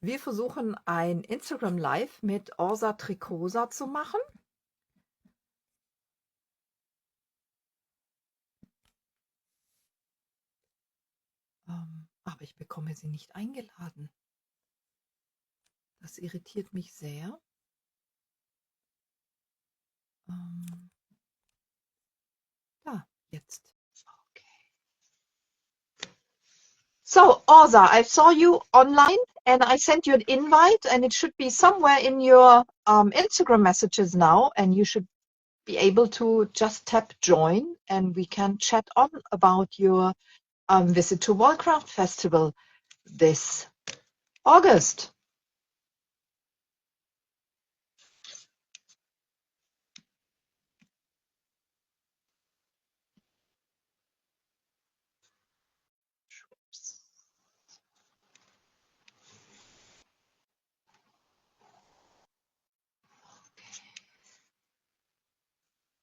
Wir versuchen ein Instagram Live mit Åsa Tricosa zu machen. Aber ich bekomme sie nicht eingeladen. Das irritiert mich sehr. Da, jetzt. Okay. So, Åsa, I saw you online and I sent you an invite and it should be somewhere in your Instagram messages now, and you should be able to just tap join and we can chat on about your visit to Wollcraft Festival this August.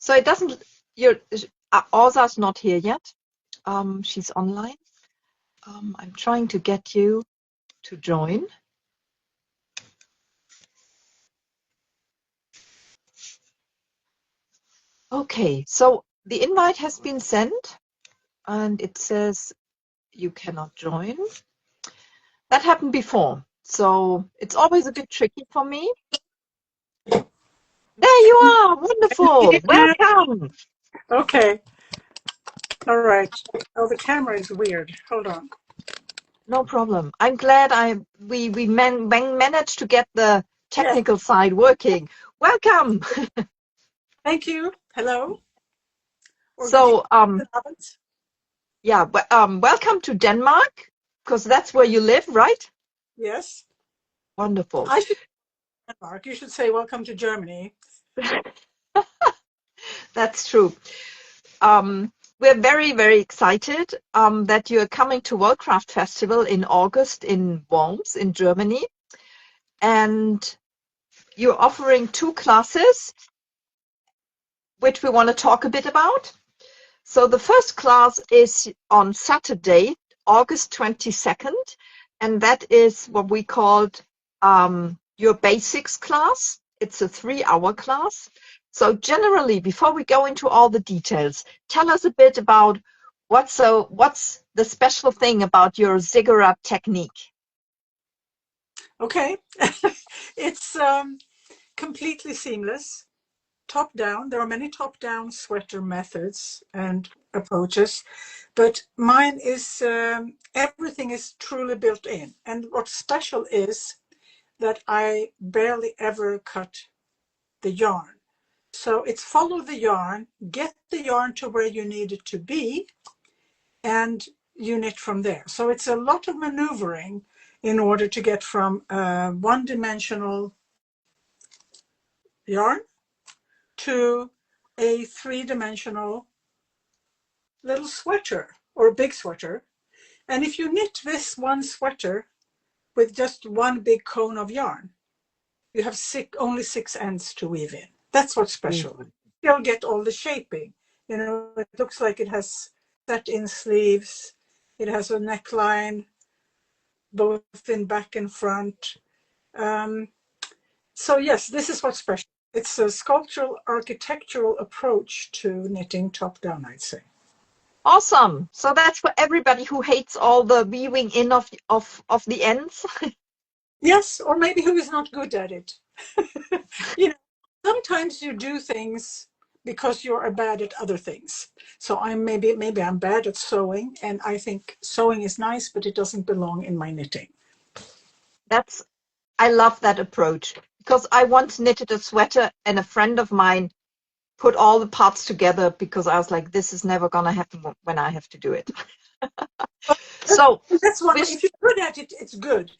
So it doesn't, Åsa's not here yet. She's online. I'm trying to get you to join. Okay, so the invite has been sent and it says you cannot join. That happened before, so it's always a bit tricky for me. There you are, wonderful, welcome. Okay, all right. Oh, the camera is weird, hold on. No problem. I'm glad we managed to get the technical side working. Welcome. Thank you. Hello. So yeah, welcome to Denmark, because that's where you live, right? Yes. Wonderful. I should Denmark. You should say welcome to Germany. That's true. We're very, very excited that you're coming to Wollcraft Festival in August in Worms in Germany. And you're offering 2 classes, which we want to talk a bit about. So the first class is on Saturday, August 22nd, and that is what we called your basics class. It's a 3-hour class. So generally, before we go into all the details, tell us a bit about what's the special thing about your Ziggurat technique? Okay. It's completely seamless. Top down. There are many top down sweater methods and approaches, but mine is everything is truly built in. And what's special is that I barely ever cut the yarn. So it's follow the yarn, get the yarn to where you need it to be, and you knit from there. So it's a lot of maneuvering in order to get from one-dimensional yarn to a 3-dimensional little sweater or a big sweater. And if you knit this one sweater with just one big cone of yarn, you have only 6 ends to weave in. That's what's special. You'll get all the shaping. You know, it looks like it has set-in sleeves. It has a neckline, both in back and front. So yes, this is what's special. It's a sculptural, architectural approach to knitting top down, I'd say. Awesome. So that's for everybody who hates all the weaving in of the ends. Yes, or maybe who is not good at it. You know, sometimes you do things because you're bad at other things. So maybe I'm bad at sewing, and I think sewing is nice, but it doesn't belong in my knitting. I love that approach, because I once knitted a sweater and a friend of mine put all the parts together because I was like, this is never gonna happen when I have to do it. So that's one. If you're good at it, it's good.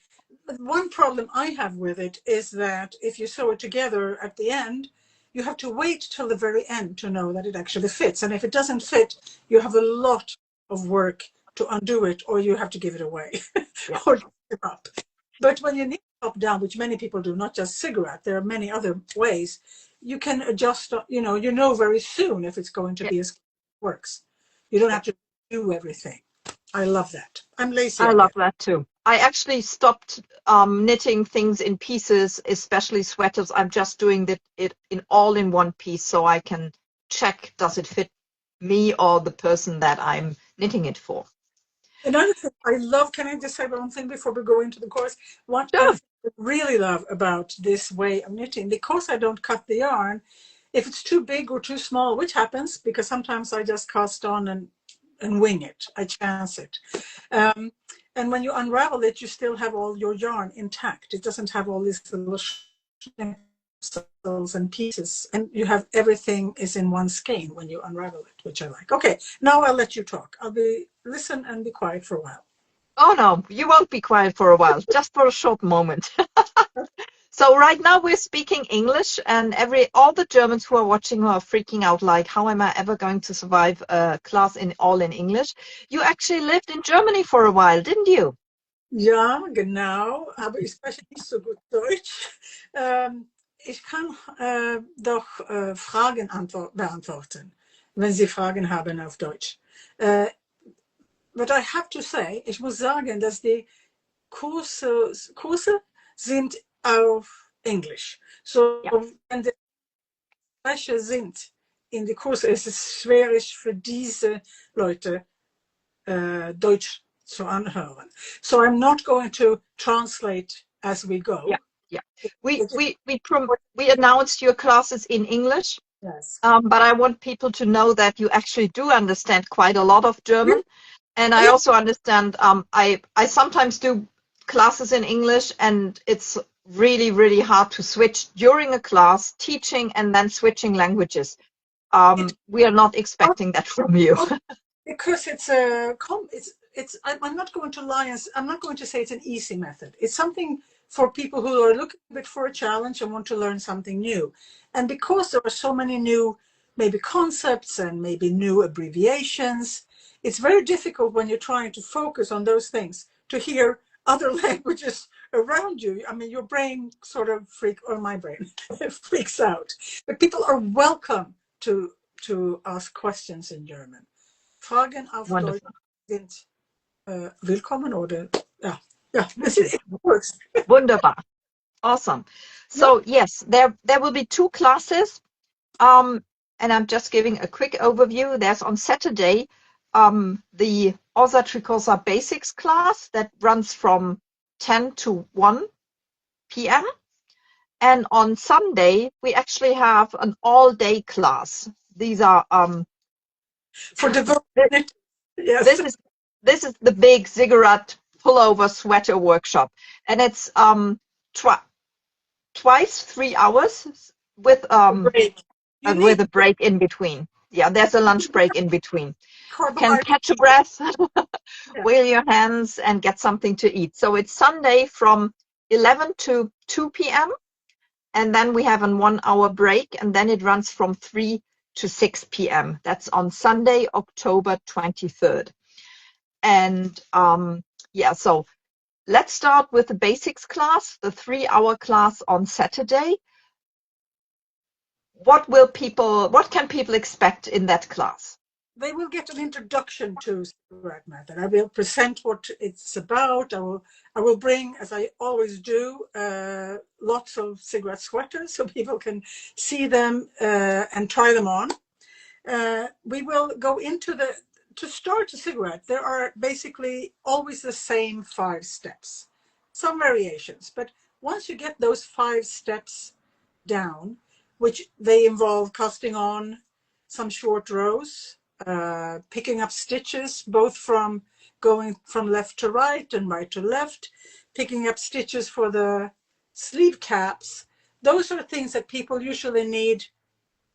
But one problem I have with it is that if you sew it together at the end, you have to wait till the very end to know that it actually fits. And if it doesn't fit, you have a lot of work to undo it, or you have to give it away or give it up. But when you knit top down, which many people do, not just Ziggurat, there are many other ways, you can adjust, you know very soon if it's going to be as it works. You don't have to do everything. I love that. I'm lazy, I I love guess. that too. I actually stopped knitting things in pieces, especially sweaters. I'm just doing it in all in one piece so I can check, does it fit me or the person that I'm knitting it for. Another thing I love, can I just say one thing before we go into the course? What I Sure. really love about this way of knitting, because I don't cut the yarn, if it's too big or too small, which happens because sometimes I just cast on and wing it, I chance it. And when you unravel it, you still have all your yarn intact. It doesn't have all these little schnipsels and pieces, and you have everything is in one skein when you unravel it, which I like. Okay, now I'll let you talk. I'll listen and be quiet for a while. Oh no, you won't be quiet for a while, just for a short moment. So right now we're speaking English, and all the Germans who are watching are freaking out like, how am I ever going to survive a class all in English? You actually lived in Germany for a while, didn't you? Ja, genau, aber ich spreche nicht so gut Deutsch. Ich kann doch Fragen beantworten, wenn Sie Fragen haben auf Deutsch. But I have to say, ich muss sagen, dass die Kurse sind auf Englisch. So, Ja, wenn die Sprecher sind in die Kurse, ist es schwierig für diese Leute Deutsch zu anhören. So I'm not going to translate as we yeah, go. yeah. We announced your classes in English, Yes. but I want people to know that you actually do understand quite a lot of German. And I Yeah. also understand, I sometimes do classes in English, and it's really, really hard to switch during a class, teaching and then switching languages. We are not expecting that from you. Because I'm not going to lie and I'm not going to say it's an easy method. It's something for people who are looking a bit for a challenge and want to learn something new. And because there are so many new maybe concepts and maybe new abbreviations, it's very difficult when you're trying to focus on those things to hear other languages around you. I mean, your brain sort of my brain freaks out. But people are welcome to ask questions in German. Fragen auf Deutsch Wonderful. sind willkommen oder ja, it works. Wunderbar. Awesome. Yeah. So yes, there will be two classes. And I'm just giving a quick overview. There's on Saturday the Åsa Tricosa Basics class that runs from 10 to 1 p.m. And on Sunday, we actually have an all-day class. These are For devoted. Yes. this is the big Ziggurat pullover sweater workshop, and it's twice 3 hours with Break. You need a break in between. Yeah, there's a lunch break in between. Can carbohydrate. catch a breath, Yeah. wheel your hands, and get something to eat. So it's Sunday from 11 to 2 p.m. And then we have a 1 hour break, and then it runs from 3 to 6 p.m. That's on Sunday, October 23rd. And yeah, so let's start with the basics class, the 3 hour class on Saturday. What can people expect in that class? They will get an introduction to Ziggurat method. I will present what it's about. I will bring, as I always do, lots of Ziggurat sweaters so people can see them and try them on. We will go into to start a Ziggurat, there are basically always the same 5 steps, some variations, but once you get those 5 steps down, which they involve casting on some short rows, picking up stitches, both from going from left to right and right to left, picking up stitches for the sleeve caps. Those are things that people usually need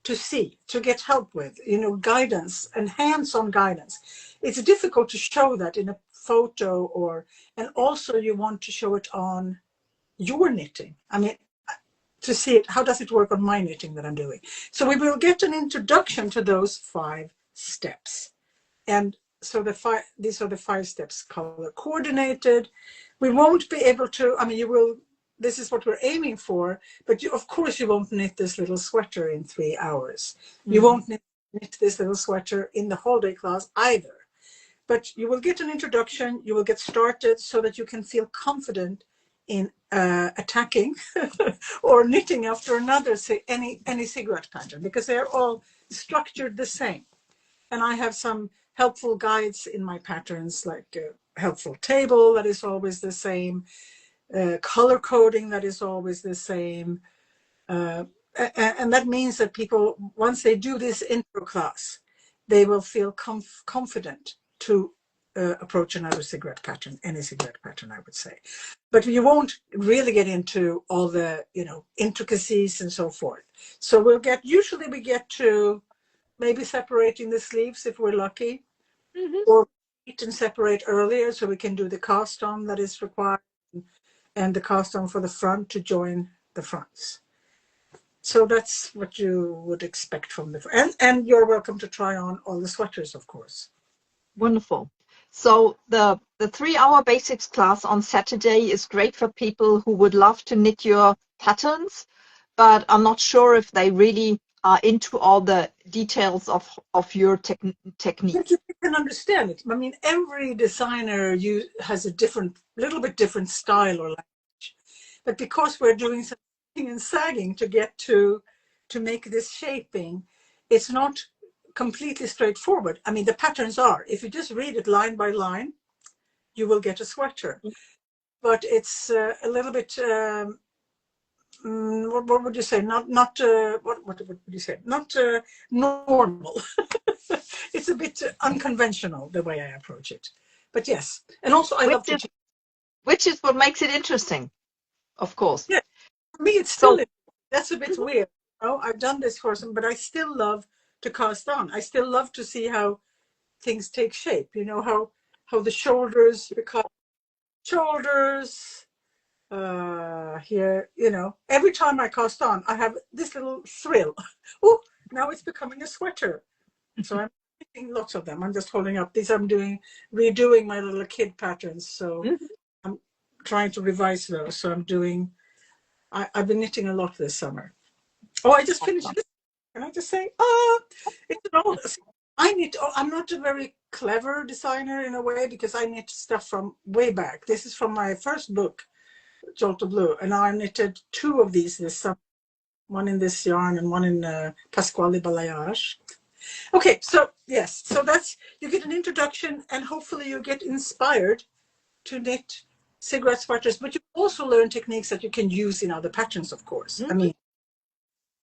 to see, to get help with, guidance and hands-on guidance. It's difficult to show that in a photo and also you want to show it on your knitting. I mean, to see it, how does it work on my knitting that I'm doing? So we will get an introduction to those 5 steps. And so these are the 5 steps, color coordinated. We won't be able to, I mean, this is what we're aiming for, but of course you won't knit this little sweater in 3 hours. You won't knit this little sweater in the whole day class either. but you will get an introduction, you will get started so that you can feel confident in attacking or knitting after another, say any cigarette pattern, because they're all structured the same. And I have some helpful guides in my patterns, like a helpful table that is always the same, color coding that is always the same. And that means that people, once they do this intro class, they will feel confident to approach another cigarette pattern, any cigarette pattern, I would say. But you won't really get into all the, intricacies and so forth. So usually we get to maybe separating the sleeves if we're lucky, or we can separate earlier so we can do the cast on that is required, and the cast on for the front to join the fronts. So that's what you would expect from and you're welcome to try on all the sweaters, of course. Wonderful. So the 3-hour basics class on Saturday is great for people who would love to knit your patterns, but are not sure if they really are into all the details of your technique. But you can understand it. I mean, every designer has a little bit different style or language. But because we're doing something and sagging to get to make this shaping, it's not completely straightforward. I mean, the patterns are, if you just read it line by line, you will get a sweater. But it's a little bit, what would you say? What would you say? Not normal. It's a bit unconventional the way I approach it. But yes, and also I love to teach. Which is what makes it interesting, of course. Yeah, for me it's still, that's a bit weird. I've done this for some, but I still love to cast on. I still love to see how things take shape. How the shoulders become shoulders. Here, every time I cast on, I have this little thrill. Oh, now it's becoming a sweater. So I'm making lots of them. I'm just holding up these. I'm redoing my little kid patterns. So I'm trying to revise those. So I've been knitting a lot this summer. Oh, I just finished this. Can I just say, it's an old, I'm not a very clever designer in a way, because I knit stuff from way back. This is from my first book, Jolta Blue, and I knitted 2 of these this summer, one in this yarn and one in Pasquale Balayage. Okay, so yes, so you get an introduction, and hopefully you get inspired to knit cigarette sweaters, but you also learn techniques that you can use in other patterns, of course. I mean,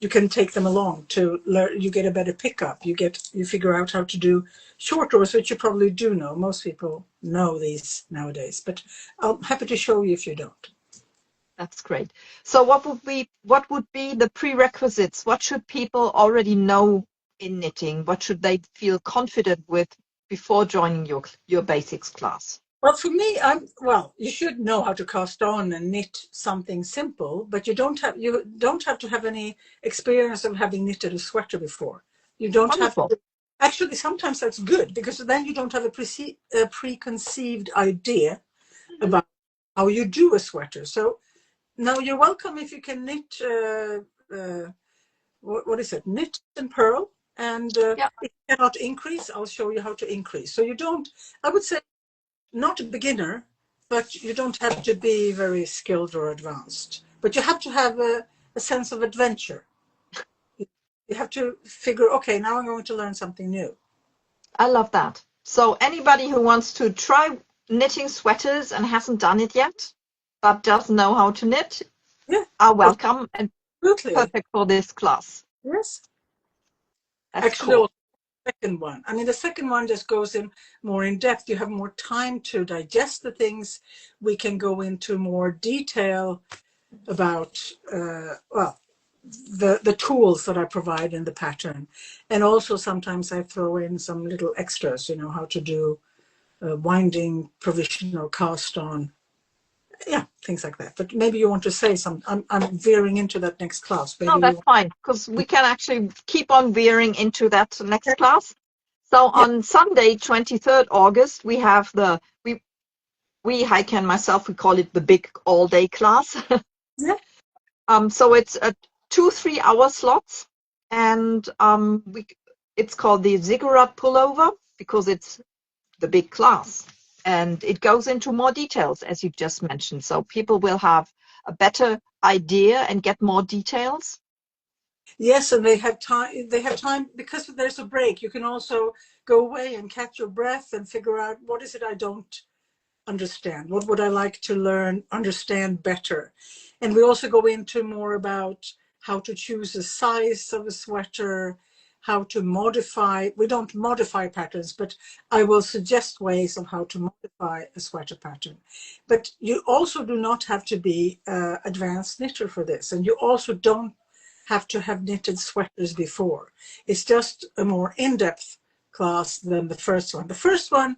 you can take them along to learn. You get a better pickup. You figure out how to do short rows, which you probably do know. Most people know these nowadays, but I'm happy to show you if you don't. That's great. So what would be the prerequisites? What should people already know in knitting? What should they feel confident with before joining your basics class? Well, for me, you should know how to cast on and knit something simple, but you don't have to have any experience of having knitted a sweater before. You don't have to. Actually, sometimes that's good, because then you don't have a preconceived idea about how you do a sweater. So now you're welcome if you can knit. What is it? Knit and purl, and if you cannot increase, I'll show you how to increase. So you don't. I would say, not a beginner, but you don't have to be very skilled or advanced. But you have to have a sense of adventure. You have to figure, okay, now I'm going to learn something new. I love that. So anybody who wants to try knitting sweaters and hasn't done it yet, but does know how to knit, are welcome and perfect for this class. Yes. That's actually, cool. The second one. I mean, the second one just goes in more in depth. You have more time to digest the things. We can go into more detail about, the tools that I provide in the pattern. And also sometimes I throw in some little extras, how to do winding, provisional, cast on. Yeah, things like that. But maybe you want to say something. I'm veering into that next class. Maybe no, that's fine, because we can actually keep on veering into that next class. So on Sunday, 23rd August, we have Heike and myself, we call it the big all-day class. So it's 2-3-hour slots, and it's called the Ziggurat Pullover, because it's the big class. And it goes into more details, as you just mentioned. So people will have a better idea and get more details. Yes, and they have time. They have time because there's a break. You can also go away and catch your breath and figure out what is it I don't understand. What would I like to learn, understand better? And we also go into more about how to choose the size of a sweater, how to modify. We don't modify patterns, but I will suggest ways of how to modify a sweater pattern. But you also do not have to be an advanced knitter for this. And you also don't have to have knitted sweaters before. It's just a more in-depth class than the first one. The first one,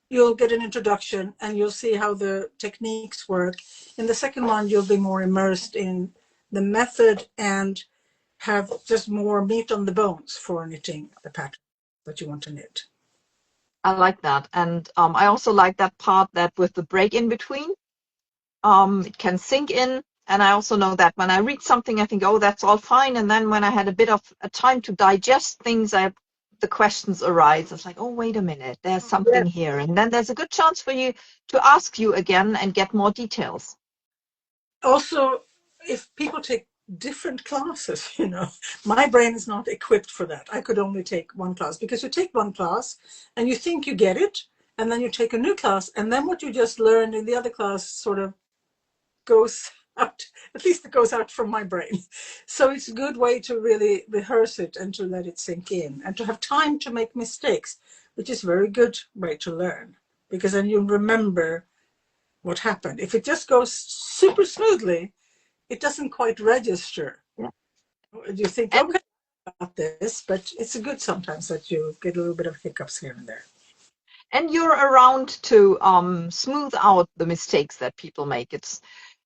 you'll get an introduction and you'll see how the techniques work. In the second one, you'll be more immersed in the method and have just more meat on the bones for knitting the pattern that you want to knit. I like that. And I also like that part that with the break in between, it can sink in. And I also know that when I read something, I think, oh, that's all fine. And then when I had a bit of a time to digest things, the questions arise. It's like, oh, wait a minute, there's something here. And then there's a good chance for you to ask you again and get more details. Also, if people take different classes, my brain is not equipped for that. I could only take one class, because you take one class and you think you get it, and then you take a new class, and then what you just learned in the other class sort of goes out, at least it goes out from my brain. So it's a good way to really rehearse it and to let it sink in and to have time to make mistakes, which is a very good way to learn, because then you remember what happened. If it just goes super smoothly, it doesn't quite register. Yeah. You think, okay, about this, but it's good sometimes that you get a little bit of hiccups here and there. And you're around to smooth out the mistakes that people make.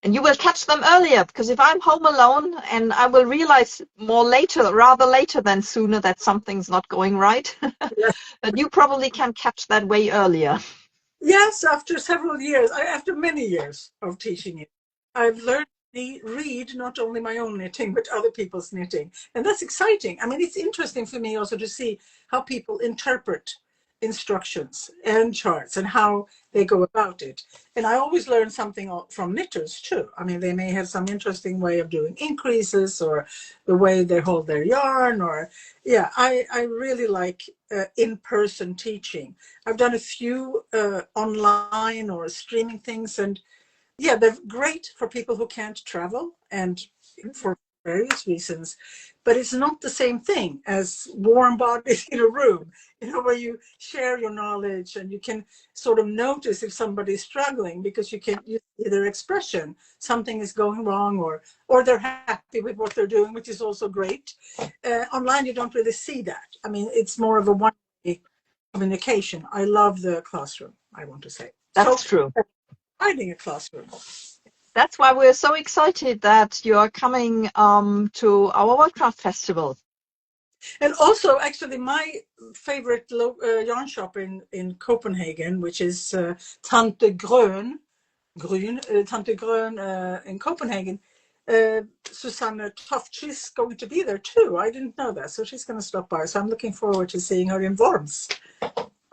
And you will catch them earlier, because if I'm home alone and I will realize rather later than sooner, that something's not going right, Yeah. but you probably can catch that way earlier. Yes, after several years, after many years of teaching it, I've learned to read not only my own knitting, but other people's knitting. And that's exciting. I mean, it's interesting for me also to see how people interpret instructions and charts and how they go about it. And I always learn something from knitters too. I mean, they may have some interesting way of doing increases, or the way they hold their yarn, or I really like in-person teaching. I've done a few online or streaming things, and they're great for people who can't travel and for various reasons, but it's not the same thing as warm bodies in a room, where you share your knowledge and you can sort of notice if somebody's struggling, because you see their expression, something is going wrong, or they're happy with what they're doing, which is also great. Online, you don't really see that. I mean, it's more of a one-way communication. I love the classroom, I want to say. That's true. Finding a classroom. That's why we're so excited that you're coming to our Wollcraft Festival. And also, actually, my favorite yarn shop in Copenhagen, which is Tante Grön, Tante Grön in Copenhagen, Susanne Toft, she's going to be there too. I didn't know that, so she's going to stop by. So I'm looking forward to seeing her in Worms.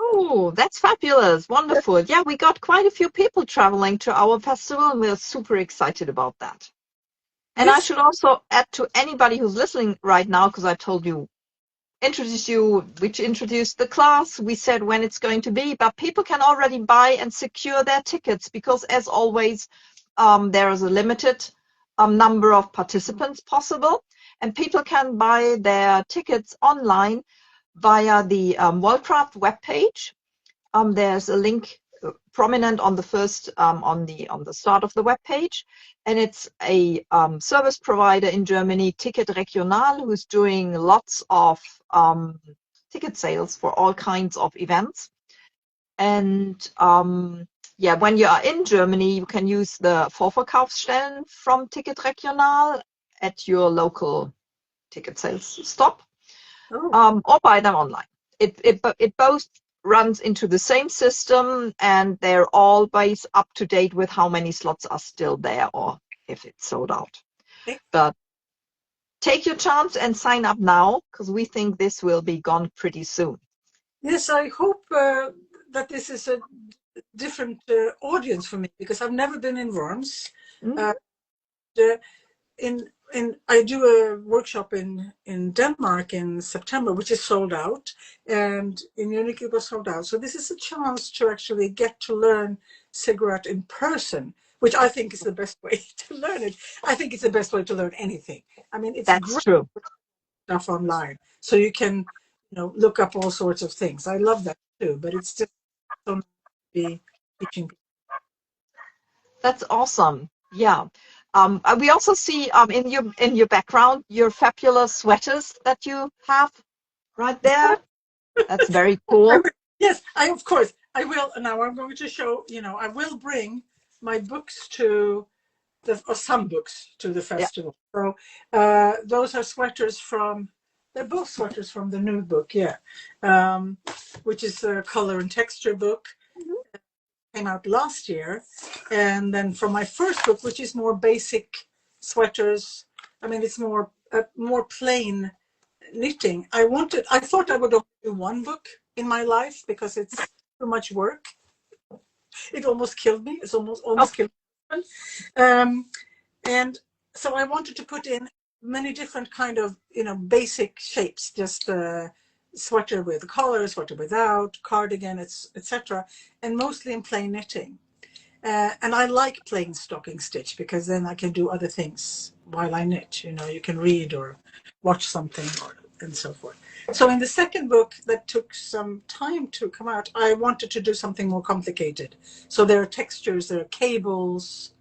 Oh, that's fabulous. Wonderful. Yeah, we got quite a few people traveling to our festival, and we're super excited about that. And Yes. I should also add to anybody who's listening right now, because I told you, introduced the class, we said when it's going to be, but people can already buy and secure their tickets, because as always, there is a limited number of participants possible, and people can buy their tickets online via the Wollcraft webpage. There's a link prominent on the first on the start of the webpage, and it's a service provider in Germany, Ticket Regional, who's doing lots of ticket sales for all kinds of events. And when you are in Germany, you can use the Vorverkaufsstellen from Ticket Regional at your local ticket sales stop, or buy them online. It both runs into the same system, and they're always up to date with how many slots are still there or if it's sold out. But take your chance and sign up now, because we think this will be gone pretty soon. Yes, I hope that this is a different audience for me, because I've never been in Worms. Mm. I do a workshop in Denmark in September, which is sold out, and in Munich it was sold out. So this is a chance to actually get to learn Ziggurat in person, which I think is the best way to learn it. I think it's the best way to learn anything. I mean, it's That's great true. stuff online, so you can, look up all sorts of things. I love that too, but it's just so nice to be teaching people. That's awesome. Yeah. We also see in your background your fabulous sweaters that you have right there. That's very cool. Yes, of course I will. Now I'm going to show. I will bring my books to or some books to the Yeah. festival. So those are sweaters from. They're both sweaters from the new book, yeah, which is a color and texture book. Mhm. Came out last year, and then from my first book, which is more basic sweaters. I mean, it's more plain knitting. I thought I would only do one book in my life because it's too much work. It almost killed me. It's almost Oh, killed me. And so I wanted to put in many different kind of basic shapes, just sweater with a collar, sweater without, cardigan, etc., and mostly in plain knitting. And I like plain stocking stitch because then I can do other things while I knit. You can read or watch something and so forth. So in the second book that took some time to come out, I wanted to do something more complicated. So there are textures, there are cables.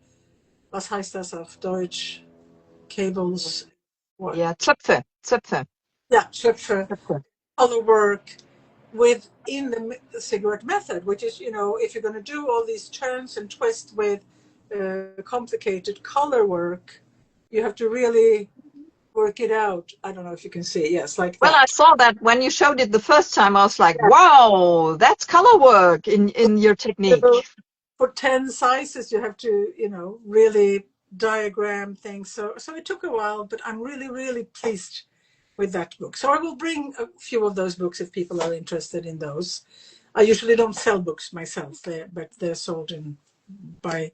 Was heißt das auf Deutsch? Cables. What? yeah. Zöpfe. Zöpfe. Yeah, Schöpfe, Zöpfe. color work within the Ziggurat method, which is, if you're going to do all these turns and twists with complicated color work, you have to really work it out. I don't know if you can see. Yes, like Well, I that. saw that when you showed it the first time. I was like, wow, that's color work in your technique. So for 10 sizes, you have to, really diagram things. So it took a while, but I'm really, really pleased with that book. So I will bring a few of those books if people are interested in those. I usually don't sell books myself, but they're sold by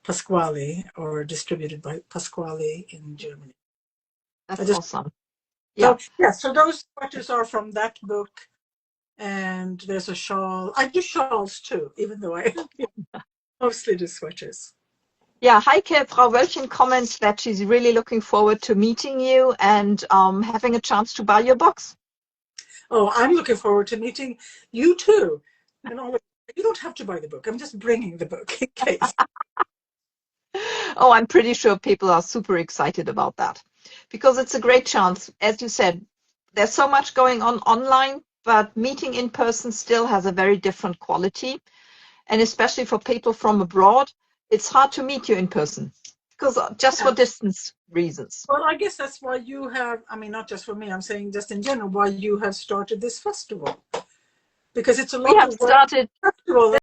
Pasquale or distributed by Pasquale in Germany. That's awesome. So Yeah. yeah, so those sweaters are from that book, and there's a shawl. I do shawls too, even though I mostly do sweaters. Yeah, Heike, Frau Wölchen comments that she's really looking forward to meeting you and having a chance to buy your box. Oh, I'm looking forward to meeting you too. And you don't have to buy the book. I'm just bringing the book in case. Oh, I'm pretty sure people are super excited about that because it's a great chance. As you said, there's so much going on online, but meeting in person still has a very different quality. And especially for people from abroad, it's hard to meet you in person because just for distance reasons. Well, I guess that's why you have, I mean, not just for me, I'm saying just in general, why you have started this festival. Because it's a We lot have of work started festival